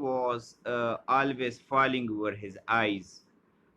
was always falling over his eyes.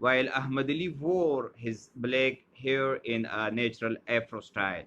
While Ahmad Ali wore his black hair in a natural afro style,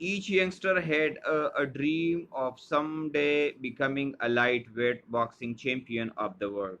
Each youngster had a dream of someday becoming a lightweight boxing champion of the world.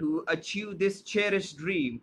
To achieve this cherished dream,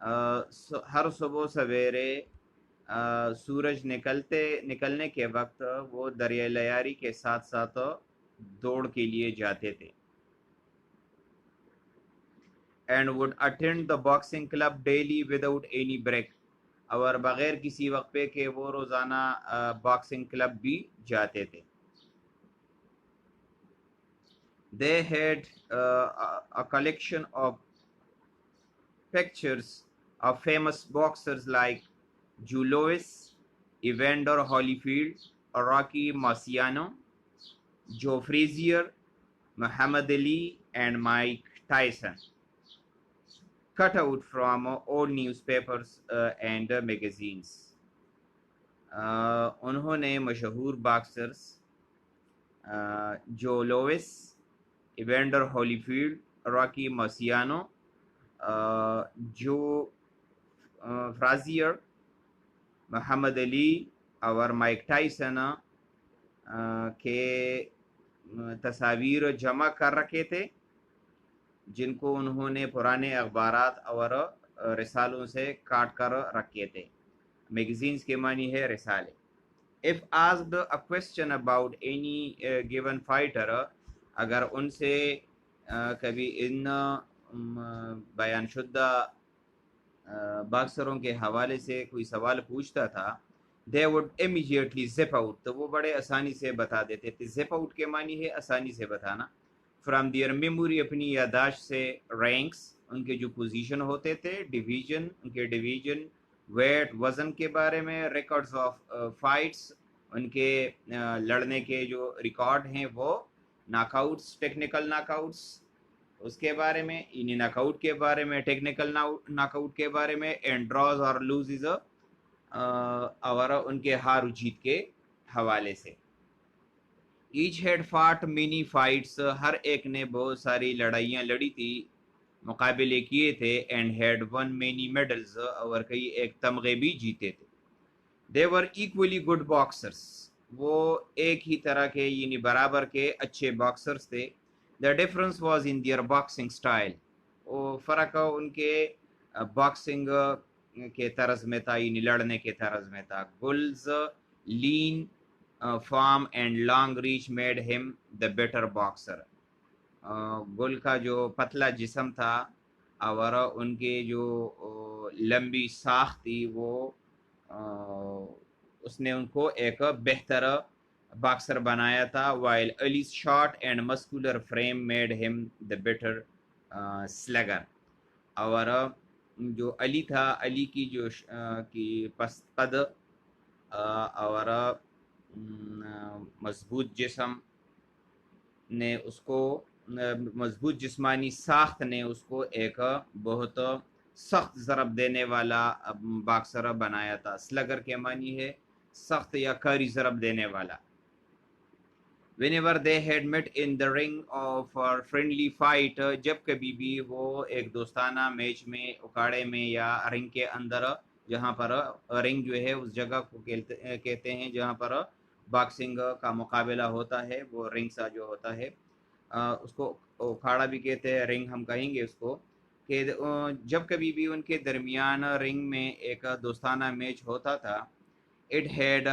ہر صبح سویرے سورج نکلنے کے وقت وہ دریا لیاری کے ساتھ ساتھ دوڑ کے لیے جاتے تھے. And would attend the boxing club daily without any break, اور بغیر کسی وقفے کے وہ روزانہ باکسنگ کلب بھی جاتے تھے. They had a collection of pictures of famous boxers like Joe Louis, Evander Holyfield, Rocky Marciano, Joe Frazier, Muhammad Ali, and Mike Tyson, cut out from old newspapers and magazines. انہوں نے مشہور boxers جو Louis, ایونڈر Holi field, راکی مارسیانو, جو فرازیئر, محمد علی اور mic Tyson کے تصاویر جمع کر رکھے تھے, جن کو انہوں نے پرانے اخبارات اور رسالوں سے کاٹ کر رکھے تھے. میگزینز کے معنی ہے رسالے. If asked a question about any given fighter, اگر ان سے کبھی ان بیان شدہ باکسروں کے حوالے سے کوئی سوال پوچھتا تھا, they would immediately zip out, تو وہ بڑے آسانی سے بتا دیتے تھے. zip out کے معنی ہے آسانی سے بتانا. from their memory, اپنی یادداشت سے. ranks, ان کے جو پوزیشن ہوتے تھے. ڈویژن, ان کے ڈویژن. ویٹ, وزن کے بارے میں. ریکارڈز آف فائٹس, ان کے لڑنے کے جو ریکارڈ ہیں وہ. ناک آؤٹس, ٹیکنیکل ناک آؤٹس اس کے بارے میں, یعنی ناک آؤٹ کے بارے میں, ٹیکنیکل ناک آؤٹ کے بارے میں. اینڈ ڈراز اور لوزز, اور ان کے ہار و جیت کے حوالے سے. Each had fought many fights, ہر ایک نے بہت ساری لڑائیاں لڑی تھی, مقابلے کیے تھے. And had won many medals, اور کئی ایک تمغے بھی جیتے تھے. They were equally good boxers, وہ ایک ہی طرح کے یعنی برابر کے اچھے باکسرس تھے. The difference was in their boxing style, وہ فرق ان کے باکسنگ کے طرز میں تھا, یعنی لڑنے کے طرز میں تھا. گلز lean form and long reach made him the better boxer. گل کا جو پتلا جسم تھا اور ان کے جو لمبی ساخت تھی, وہ اس نے ان کو ایک بہتر باکسر بنایا تھا. While Ali's short and muscular frame made him the better slugger. اور جو علی تھا, علی کی جو کی پست قد اور مضبوط جسم نے اس کو, مضبوط جسمانی ساخت نے اس کو ایک بہت سخت ضرب دینے والا باکسر بنایا تھا. سلگر کے معنی ہے سخت یا کاری ضرب دینے والا. whenever they had met in the ring of a friendly fight, جب کبھی بھی وہ ایک دوستانہ میچ میں, اکھاڑے میں یا رنگ کے اندر, جہاں پر رنگ جو ہے اس جگہ کو کہتے ہیں جہاں پر باکسنگ کا مقابلہ ہوتا ہے, وہ رنگ سا جو ہوتا ہے اس کو اکھاڑا بھی کہتے ہیں, رنگ ہم کہیں گے اس کو. کہ جب کبھی بھی ان کے درمیان رنگ میں ایک دوستانہ میچ ہوتا تھا, it had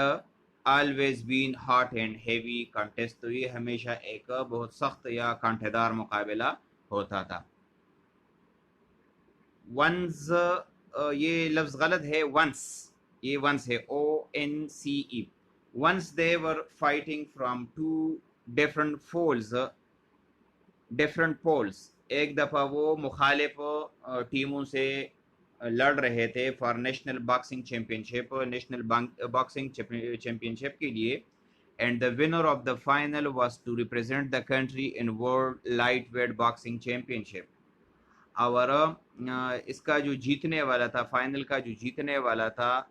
always been hot and heavy contest, تو یہ ہمیشہ ایک بہت سخت یا کانٹے دار مقابلہ ہوتا تھا. ونز, یہ لفظ غلط ہے, ونس, یہ ونس ہے ONCE. once they were fighting from two different poles, ایک دفعہ وہ مخالف ٹیموں سے لڑ رہے تھے for national boxing champion, national boxing champion کے لیے. And the winner of the final was to represent the country in world light weight boxing champion. اور اس کا جو جیتنے والا تھا, فائنل کا جو جیتنے والا تھا,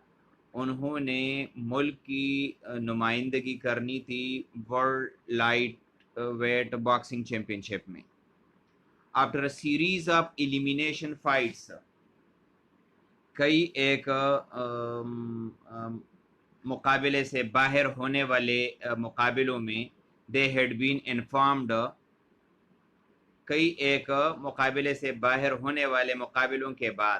انہوں نے ملک کی نمائندگی کرنی تھی world light weight boxing champion میں. After a series of elimination fights, کئی ایک مقابلے سے باہر ہونے والے مقابلوں میں, دے ہیڈ بین انفارمڈ, کئی ایک مقابلے سے باہر ہونے والے مقابلوں کے بعد,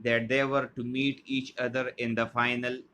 that they were to meet each other in the final,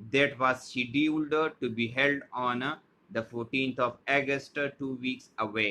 that was scheduled to be held on the 14th of August, 2 weeks away,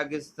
August,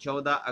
14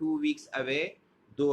2 weeks away, 2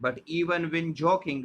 but even when joking,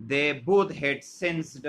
they both had sensed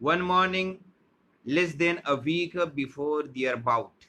One morning, less than a week before their bout,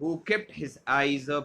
who kept his eyes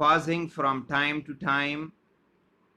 pausing from time to time,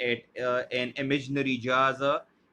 at an imaginary jaws,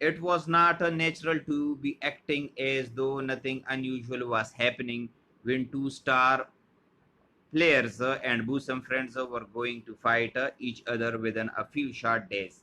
It was not natural to be acting as though nothing unusual was happening when two star players and bosom friends were going to fight each other within a few short days.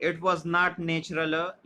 It was not natural,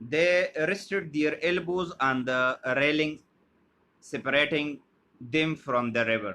They rested their elbows on the railing separating them from the river.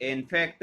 In fact,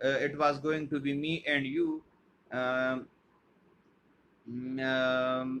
it was going to be me and you, um, um,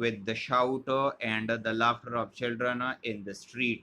with the shout and the laughter of children in the street,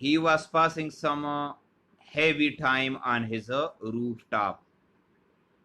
He was passing some heavy time on his rooftop,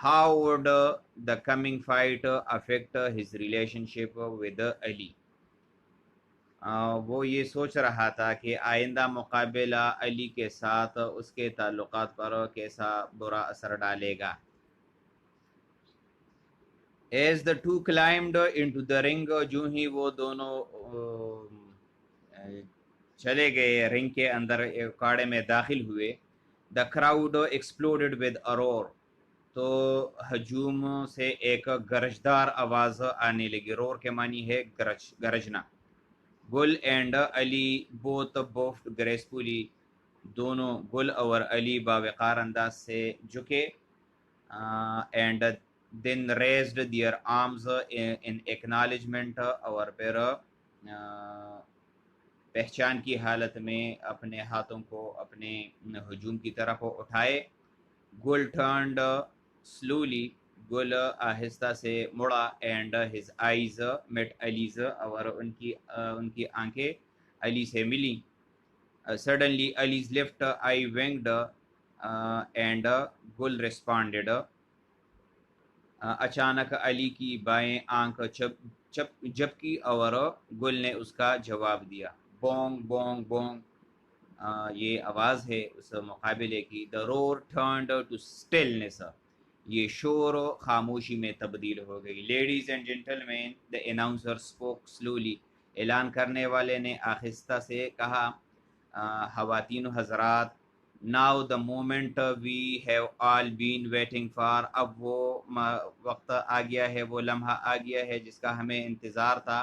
how would the coming fight affect his relationship with Ali. وہ یہ سوچ رہا تھا کہ آئندہ مقابلہ علی کے ساتھ اس کے تعلقات پر کیسا برا اثر ڈالے گا. As the two climbed into the ring, جو ہی وہ دونوں چلے گئے رنگ کے اندر، اکھاڑے میں داخل ہوئے. The crowd exploded with a roar. تو ہجوم سے ایک گرجدار آواز آنے لگی. رور کے معنی ہے گرجنا. Gul and Ali both bowed gracefully. دونوں گل اور علی باوقار انداز سے جھکے. And then raised their arms in acknowledgement. اور پھر پہچان کی حالت میں اپنے ہاتھوں کو اپنے ہجوم کی طرف اٹھائے. گل ٹرنڈ سلولی. گل آہستہ سے مڑا. And his eyes met Ali's. اور ان کی آنکھیں علی سے ملی. Suddenly Ali's left eye winked and Gul responded. اچانک علی کی بائیں آنکھ جھپکی اور گل نے اس کا جواب دیا. Boeing Boeing Boeing. یہ آواز ہے اس مقابلے کی. The roar turned to stillness. یہ شور خاموشی میں تبدیل ہو گئی. Ladies and gentlemen, the announcer spoke slowly. اعلان کرنے والے نے آہستہ سے کہا. خواتین و حضرات, now the moment we have all been waiting for. اب وہ وقت آ گیا ہے, وہ لمحہ آ گیا ہے جس کا ہمیں انتظار تھا.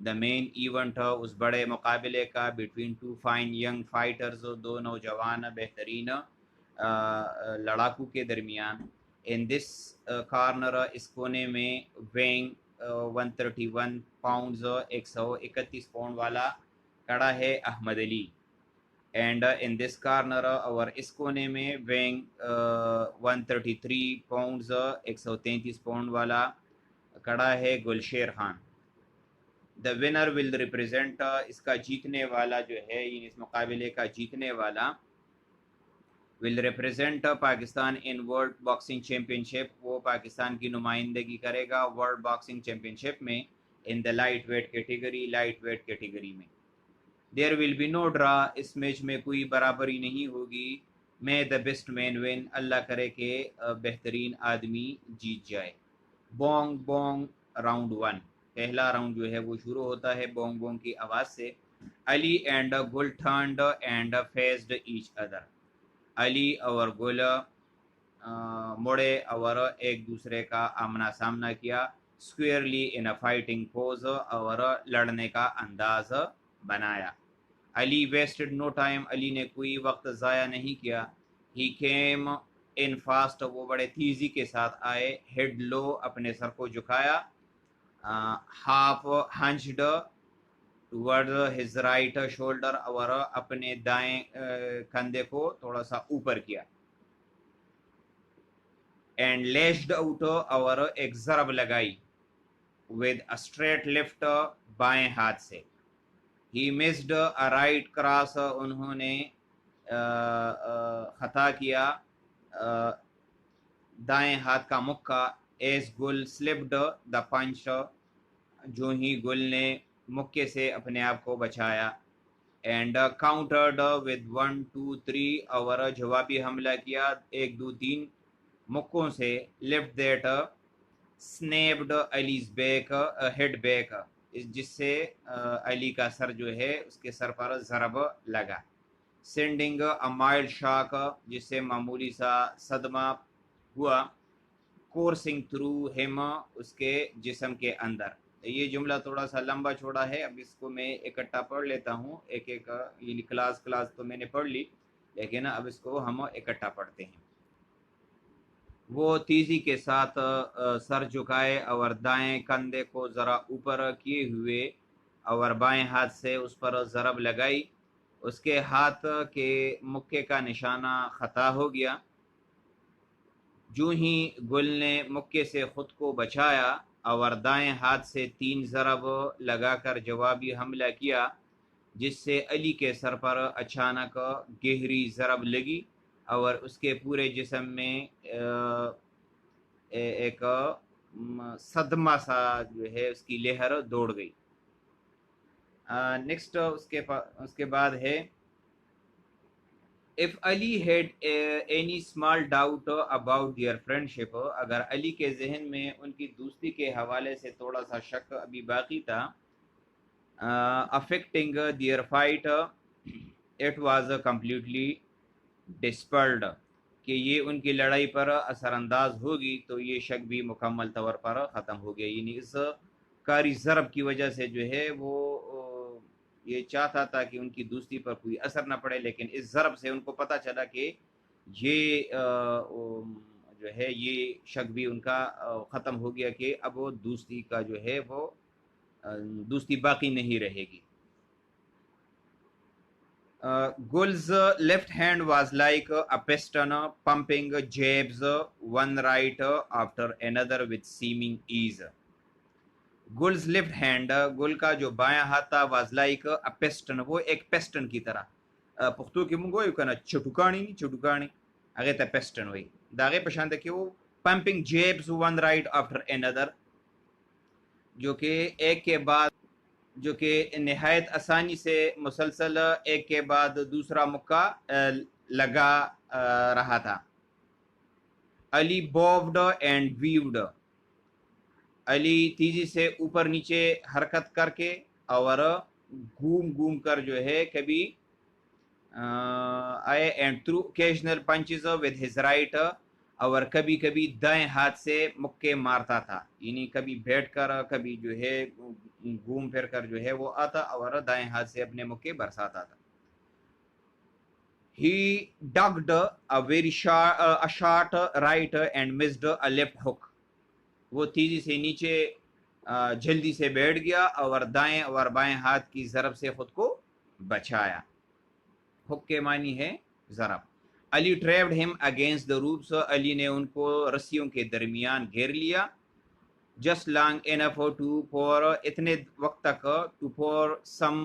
The main event, اس بڑے مقابلے کا, between two fine young fighters, دو نوجوان بہترین لڑاکو کے درمیان. In this corner, اس کونے میں, weighing 131 pounds, 131 پاؤنڈ والا کڑا ہے Ahmed Ali. And in this corner, اور اس کونے میں, weighing 133 pounds, 133 پاؤنڈ والا کڑا ہے گلشیر Khan. The winner will represent, اس کا جیتنے والا جو ہے, یعنی اس مقابلے کا جیتنے والا, will represent Pakistan in World Boxing Championship. وہ پاکستان کی نمائندگی کرے گا World Boxing Championship میں, in the lightweight category, lightweight category میں. There will be no draw. اس میچ میں کوئی برابری نہیں ہوگی. May the best man win. اللہ کرے کہ بہترین آدمی جیت جائے. Boeing Boeing. راؤنڈ 1. پہلا راؤنڈ جو ہے وہ شروع ہوتا ہے بونگ بونگ کی آواز سے. Ali and Gul turned and faced each other. Ali اور گل مڑے اور ایک دوسرے کا آمنا سامنا کیا. اسکوئرلی ان اے فائٹنگ پوز. اور لڑنے کا انداز بنایا. علی ویسٹڈ نو ٹائم. علی نے کوئی وقت ضائع نہیں کیا. He came in fast. وہ بڑے تیزی کے ساتھ آئے. Head low. اپنے سر کو جھکایا. Half hunched toward his right shoulder. اور اپنے دائیں کندھے کو تھوڑا سا اوپر کیا. And lashed out. اور ایک ضرب لگائی. With a straight left. بائیں ہاتھ سے. He missed a right cross. انہوں نے خطا کیا دائیں ہاتھ کا مکہ. ایز گل سلپڈ دا پنچ. جو ہی گل نے مکے سے اپنے آپ کو بچایا. And countered with 1 2 3. اور جوابی حملہ کیا 1 2 3 مکوں سے. Left that snapped Ali's back head back. جس سے علی کا سر جو ہے اس کے سر پر ضرب لگا. سینڈنگ اے مائلڈ شاک. جس سے معمولی سا صدمہ ہوا. کورسنگ تھرو ہم. اس کے جسم کے اندر. یہ جملہ تھوڑا سا لمبا چھوڑا ہے, اب اس کو میں اکٹھا پڑھ لیتا ہوں. ایک ایک یعنی کلاس تو میں نے پڑھ لی, لیکن اب اس کو ہم اکٹھا پڑھتے ہیں. وہ تیزی کے ساتھ سر جھکائے اور دائیں کندھے کو ذرا اوپر کیے ہوئے اور بائیں ہاتھ سے اس پر ضرب لگائی. اس کے ہاتھ کے مکے کا نشانہ خطا ہو گیا. جو ہی گل نے مکے سے خود کو بچایا اور دائیں ہاتھ سے 3 ضرب لگا کر جوابی حملہ کیا, جس سے علی کے سر پر اچانک گہری ضرب لگی اور اس کے پورے جسم میں ایک صدمہ سا جو ہے اس کی لہر دوڑ گئی. نیکسٹ اس کے بعد ہے if Ali had any small doubt about their friendship, اگر علی کے ذہن میں ان کی دوستی کے حوالے سے تھوڑا سا شک ابھی باقی تھا, affecting their fight, it was completely dispelled, کہ یہ ان کی لڑائی پر اثر انداز ہوگی, تو یہ شک بھی مکمل طور پر ختم ہو گیا. یعنی اس کاری ضرب کی وجہ سے جو ہے وہ یہ چاہتا تھا کہ ان کی دوستی پر کوئی اثر نہ پڑے, لیکن اس ضرب سے ان کو پتہ چلا کہ یہ جو ہے یہ شک بھی ان کا ختم ہو گیا کہ اب وہ دوستی کا جو ہے وہ دوستی باقی نہیں رہے گی. Gul's left hand was like a piston pumping jabs one right after another with seeming ease. Gul's left hand, گل کا جو بایاں ہاتھ تھا, was like a piston, وہ ایک پیسٹن کی طرح. پختو کې مونږ وایو کنه چټوکاڼي هغه ته پیسټن وایي. دا هغه په شان ده کې و pumping jabs one right after another, جو کہ ایک کے بعد جو کہ نہایت آسانی سے مسلسل ایک کے بعد دوسرا مکہ لگا رہا تھا. علی بوبڈ اینڈ ویوڈ, علی تیزی سے اوپر نیچے حرکت کر کے اور گھوم کر جو ہے کبھی آئے, and through occasional punches with his right, اور کبھی کبھی دائیں ہاتھ سے مکے مارتا تھا. یعنی کبھی بیٹھ کر کبھی جو ہے گھوم پھر کر جو ہے وہ آتا اور دائیں ہاتھ سے اپنے مکے برساتا تھا. He ducked a very short right and missed a left hook. وہ تیزی سے نیچے جلدی سے بیٹھ گیا اور دائیں اور بائیں ہاتھ کی ضرب سے خود کو بچایا. ہک کے معنی ہے ضرب. علی trapped him against the ropes, علی نے ان کو رسیوں کے درمیان گھیر لیا. just long enough to for اتنے وقت تک to for some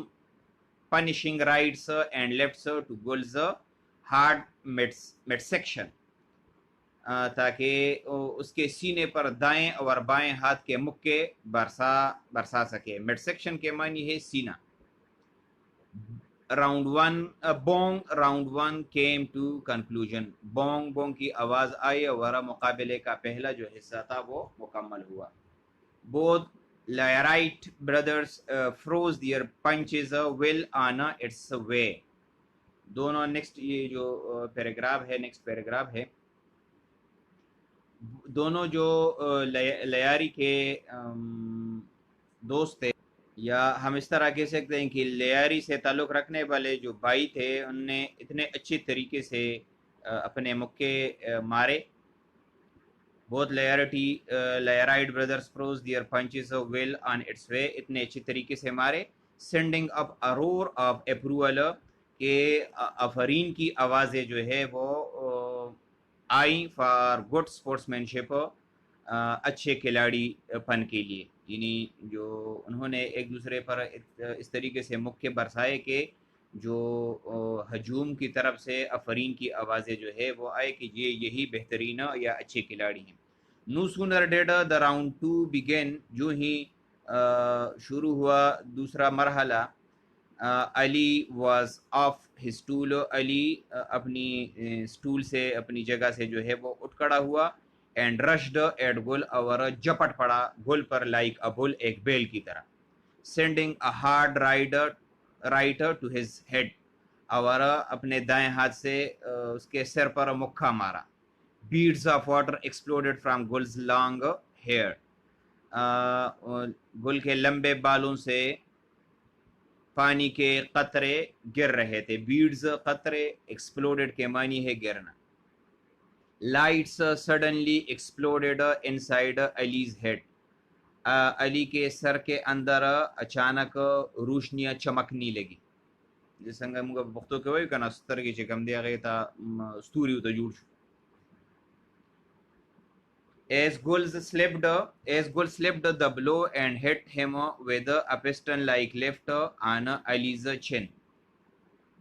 punishing rights and lefts to Gul's hard midsection, تاکہ اس کے سینے پر دائیں اور بائیں ہاتھ کے مکے برسا سکے. مڈ سیکشن کے معنی ہے سینہ. Round one came to conclusion, Boeing کی آواز آئی اور مقابلے کا پہلا جو حصہ تھا وہ مکمل ہوا. both Lairite brothers froze their punches well on its way. دونوں نیکسٹ یہ جو پیراگراف ہے دونوں جو لیاری کے دوست تھے, یا ہم اس طرح کہہ سکتے ہیں کہ لیاری سے تعلق رکھنے والے جو بھائی تھے ان نے اتنے اچھے طریقے سے اپنے مکے مارے. بہت Lairite brothers froze their punches well on its way, اتنے اچھے طریقے سے مارے. sending up a roar of approval, کہ آفرین کی آوازیں جو ہے وہ آئیں فار گڈ اسپورٹس مین شپ, اچھے کھلاڑی پن کے لیے. یعنی جو انہوں نے ایک دوسرے پر اس طریقے سے مکے برسائے کہ جو ہجوم کی طرف سے آفرین کی آوازیں جو ہے وہ آئے کہ یہی بہترین یا اچھے کھلاڑی ہیں. No sooner did the round 2 begin, جو ہی شروع ہوا دوسرا مرحلہ, علی واز آف ہز ٹول, علی اپنی سٹول سے اپنی جگہ سے جو ہے وہ اٹھ کھڑا ہوا. اینڈ رشڈ ایٹ گل, اور جپٹ پڑا گل پر لائک اے بل, ایک بیل کی طرح. Sending a hard right to his head, اور اپنے دائیں ہاتھ سے اس کے سر پر مکہ مارا. beads of water exploded from Gul's long hair, گل کے لمبے بالوں سے پانی کے قطرے گر رہے تھے. بیڈز قطرے, ایکسپلوڈڈ کے معنی ہے گرنا. lights suddenly exploded inside Ali's head, علی کے سر کے اندر اچانک روشنیاں چمکنی لگی. جس څنګه موږ پښتو کې وایو کنه سترګې چې کوم دی هغه ته ستوري ته جوړ شو. As Gul slipped the blow and hit him with a piston-like lift on Ali's chin.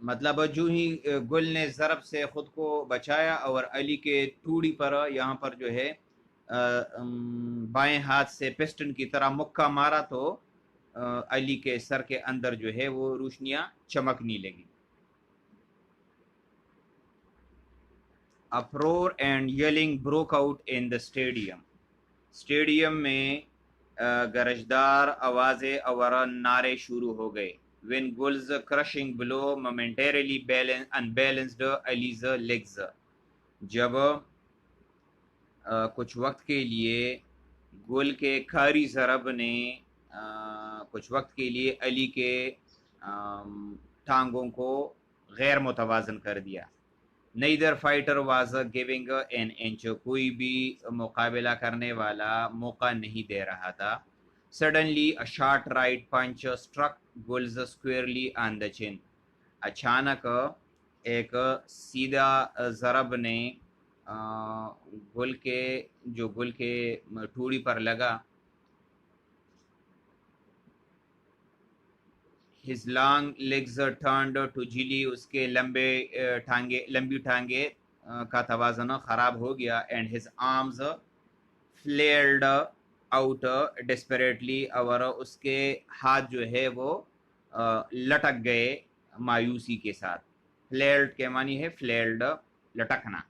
مطلب جو ہی گل نے ضرب سے خود کو بچایا اور علی کے ٹوڑی پر یہاں پر جو ہے بائیں ہاتھ سے پسٹن کی طرح مکہ مارا تو علی کے سر کے اندر جو ہے وہ روشنیاں چمکنے لگی. Uproar and yelling broke out in the stadium. Stadium میں گرجدار آوازیں اور نعرے شروع ہو گئے. when Gul's crushing blow momentarily unbalanced Ali's legs. جب کچھ وقت کے لیے گل کے کھاری ضرب نے کچھ وقت کے لیے علی کے ٹانگوں کو غیر متوازن کر دیا. neither fighter was giving an inch. کوئی بھی مقابلہ کرنے والا موقع نہیں دے رہا تھا. suddenly a short right punch struck Gul's squarely on the chin. اچانک ایک سیدھا ضرب نے گل کے ٹھوڑی پر لگا. his long legs turned to jelly. اس کے لمبی ٹانگیں کا توازن خراب ہو گیا. and his arms flared out desperately. اور اس کے ہاتھ جو ہے وہ لٹک گئے مایوسی کے ساتھ. flared کے معنی ہے flared لٹکنا.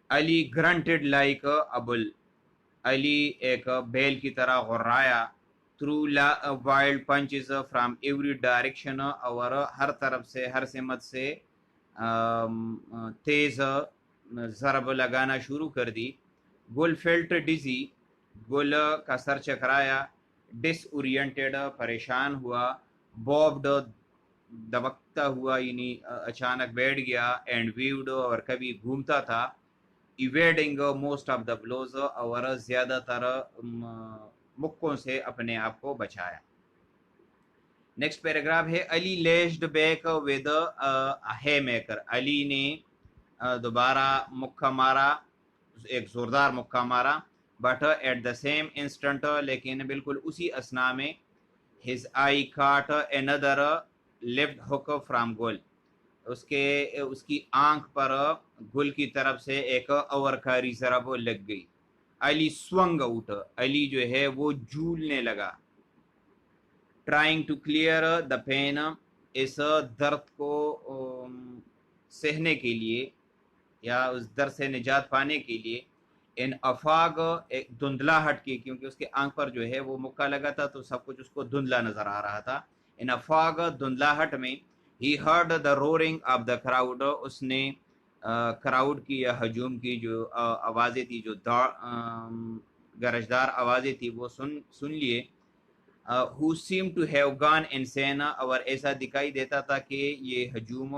Ali grunted like a bull. علی ایک بیل کی طرح غرایا. through wild punches from every direction. اور ہر طرف سے ہر سمت سے تیز ضرب لگانا شروع کر دی. گل felt dizzy. گل کا سر چکرایا. disoriented پریشان ہوا. bobbed دبکتا ہوا یعنی اچانک بیٹھ گیا. and weaved اور کبھی گھومتا تھا. evading most of the blows اور زیادہ تر مکوں سے اپنے آپ کو بچایا. نیکسٹ پیراگراف ہے Ali lashed back with haymaker. Ali نے دوبارہ مکہ مارا, ایک زوردار مکہ مارا. But at the same instant لیکن بالکل اسی اثنا میں his eye caught another left hook from گل. اس کی آنکھ پر گل کی طرف سے ایک اور کھاری ضرب لگ گئی. علی swung out. علی جو ہے وہ جھولنے لگا. trying to clear the pain. اس درد کو سہنے کے لیے یا اس درد سے نجات پانے کے لیے. ان افاق ایک دھندلاہٹ کی, کیونکہ اس کے آنکھ پر جو ہے وہ مکہ لگا تھا تو سب کچھ اس کو دھندلا نظر آ رہا تھا. ان افاق دھندلاہٹ میں he heard the roaring of the crowd. اس نے کراؤڈ کی یا ہجوم کی جو آوازیں تھی, جو گرجدار آوازیں تھی وہ سن لیے. who seemed to have gone insane. اور ایسا دکھائی دیتا تھا کہ یہ ہجوم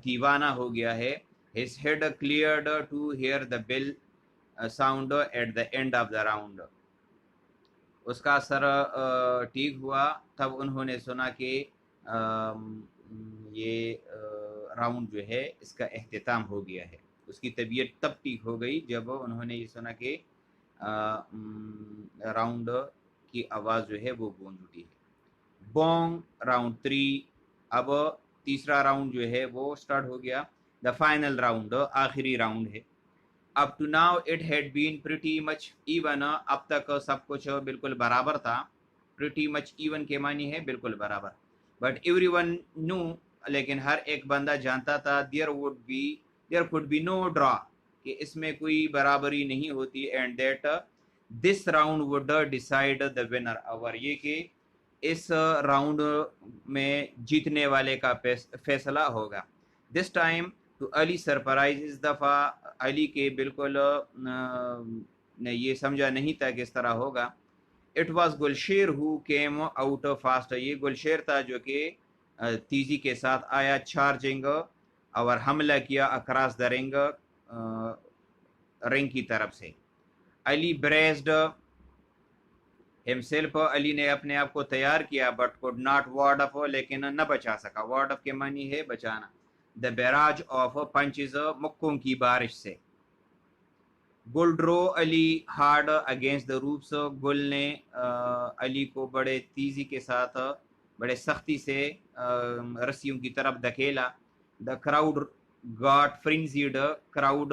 دیوانہ ہو گیا ہے. his head cleared to hear the bell sound at the end of the round. اس کا سر ٹھیک ہوا تب انہوں نے سنا کہ یہ راؤنڈ جو ہے اس کا اختتام ہو گیا ہے. اس کی طبیعت تب ٹھیک ہو گئی جب انہوں نے یہ سنا کہ راؤنڈ کی آواز جو ہے وہ گونج اٹھی ہے. Boeing round 3. اب تیسرا راؤنڈ جو ہے وہ سٹارٹ ہو گیا. دا فائنل راؤنڈ آخری راؤنڈ ہے. up to now it had been pretty much even. اب تک سب کچھ بالکل برابر تھا. pretty much even کے معنی ہے بالکل برابر. but everyone knew. لیکن ہر ایک بندہ جانتا تھا there could be no draw. کہ اس میں کوئی برابری نہیں ہوتی. and that this round would decide the winner. اور یہ کہ اس راؤنڈ میں جیتنے والے کا فیصلہ ہوگا. this time to Ali surprise. اس دفعہ علی کے بالکل نے یہ سمجھا نہیں تھا کہ اس طرح ہوگا. it was گلشیر who came out fast. یہ گلشیر تھا جو کہ تیزی کے ساتھ آیا. چارجنگ اور حملہ کیا اکراس دا رنگ, رنگ کی طرف سے. علی بریزڈ himself. علی نے اپنے آپ کو تیار کیا. but could not ward off. لیکن نہ بچا سکا. ward off کے معنی ہے بچانا. the barrage of punches. مکوں کی بارش سے. گل ڈرو علی ہارڈ اگینسٹ دا روپس. گل نے علی کو بڑے تیزی کے ساتھ بڑے سختی سے رسیوں کی طرف دھکیلا. The crowd got frenzied, crowd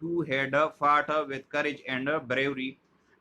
two had fought with courage and bravery.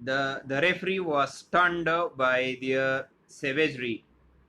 The referee was stunned by their savagery.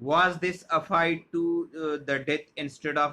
Was this a fight to the death instead of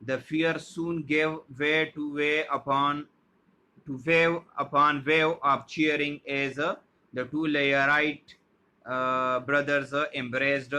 The fear soon gave way to wave upon wave of cheering as the two Learite brothers embraced.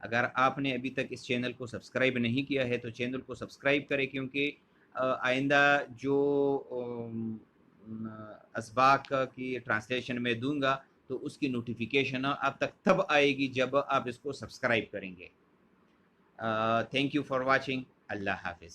اگر آپ نے ابھی تک اس channel کو subscribe نہیں کیا ہے تو چینل کو سبسکرائب کریں، کیونکہ آئندہ جو اسباق کی ٹرانسلیشن میں دوں گا تو اس کی نوٹیفیکیشن آپ تک تب آئے گی جب آپ اس کو سبسکرائب کریں گے۔ Thank you for watching. اللہ حافظ۔